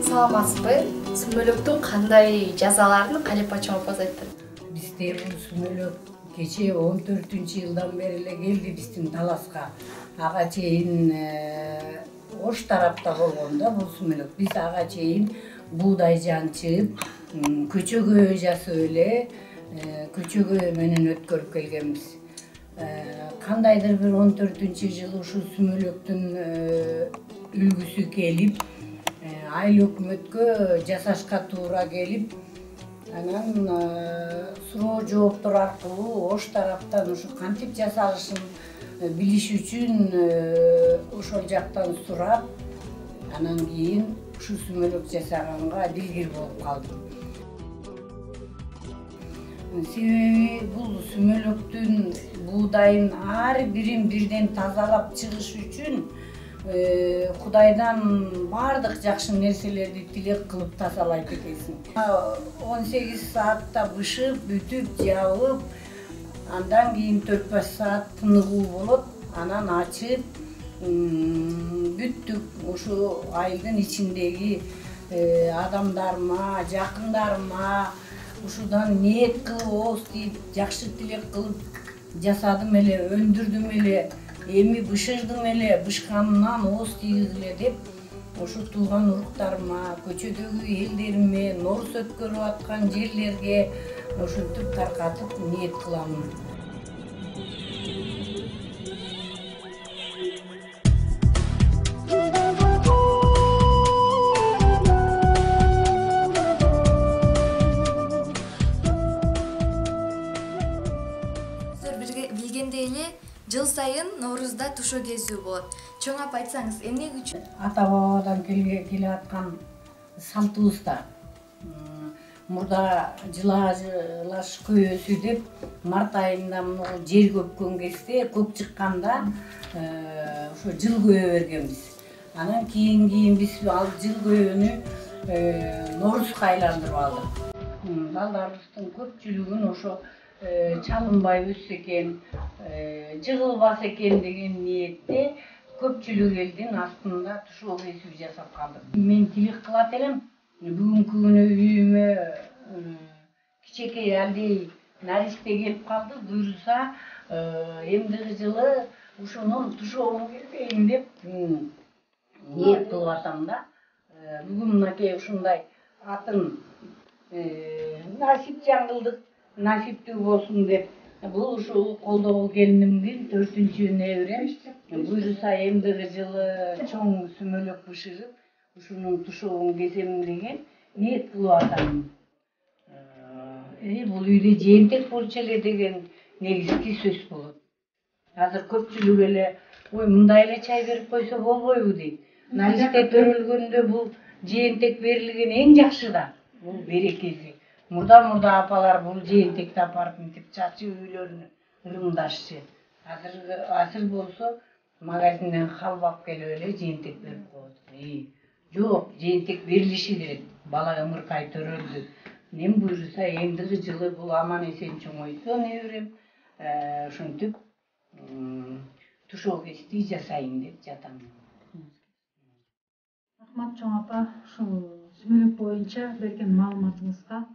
Саламатсызбы? Сүмөлөктүн кандай жазаларын Калеп Ачамапоз айтты. Бизде бул сүмөлөк кече 14-жылдан бери эле келди биздин Таласка. Ага чейин Ош тарапта болгон да бул сүмөлөк. Биз ага чейин буудай жанчып, көчөгө жасап эле, көчөгө менен өткөрүп келгенбиз. Кандайдыр бир 14-жылы ушул сүмөлөктүн үлгүсү келип, айыл өкмөткө жасашка туура келип, анан суроо жооптор аркылуу Ош тараптан ушу кантип жасалышын билиш үчүн ошол жактан сурап, анан кийин ушу сүмөлөк жасаганга дилгир болуп калдым. Себеби бул сүмөлөктүн буудайын ар бирин бирден тазалап чыгыш үчүн Кудайдан бардык жакшы нерселерди тилек кылып тазалайт экенсиң. 18 саатта бышып, бүтүп, жабып, андан кийин 4-5 саат тыныгуу болот, анан ачып, бүттүк. Ушу айылдын ичиндеги адамдарыма, жакындарыма ушудан ниет кылып, ооз тийип, жакшы тилек кылып жасадым эле, өндүрдүм эле. Эми бышырдым эле, бышканымдан ооз тийгиле деп, ушу тууган уруктарыма, көчөдөгү элдериме, норус өткөрүп аткан жерлерге ушинтип таркатып ниет кыламын. Билгендей эле жыл сайын Ноорузда тушоо кезүү болот. Чоң апа айтсаңыз, эмне үчүн? Ата-бабадан келе аткан салтыбызда. Мурда жылаш көйөсү деп март айында муну жер көпкөн кезде, көк чыкканда ошо жыл көйө бергенбиз. Анан кийин биз ал жыл көйөнү Ноорузга айландырып алдык. Балдарыбыздын көпчүлүгүн ошо чалынбай өссө экен, жыгылбаса экен деген ниетте көпчүлүк элдин астында тушоо кесип жасап калдык. Мен тилек кылат элем, бүгүнкү күнү үйүмө кичекей алдей наристе келип калды, буюрса эмдиги жылы ушунун тушоогун келбейин деп ниет кылып атам да. Бүгүн мынакей ушундай атын насип жаңгылдык, насиптүү болсун деп, бул ушул колдогу келинимдин 4-неберем. Буюрса эмдиги жылы чоң сүмөлөк бышырып, ушунун тушоогун кесем деген ниет кылып атам. Бул үйдө жээнтек болчу эле деген негизги сөз болот. Азыр көпчүлүк эле ой мындай эле чай берип койсо болбойбу дейт. Наристе төрөлгөндө бул жээнтек берилген эң жакшы да, бул берекеси. Мурда апалар бул жээнтекти апарып мынтип чачып үйлөрүнө ырымдашчы. Азыр болсо магазинден халва келип эле жээнтек берип коет. Жок, жээнтек берилиши керек. Бала ымыркай төрөлдү. Мен буюрса эмдиги жылы бул аман эсен чоңойсо неберем, ушинтип тушоо кести жасайын деп жатам. Рахмат чоң апа, ушул сүмөлөк боюнча берген маалыматыңызга.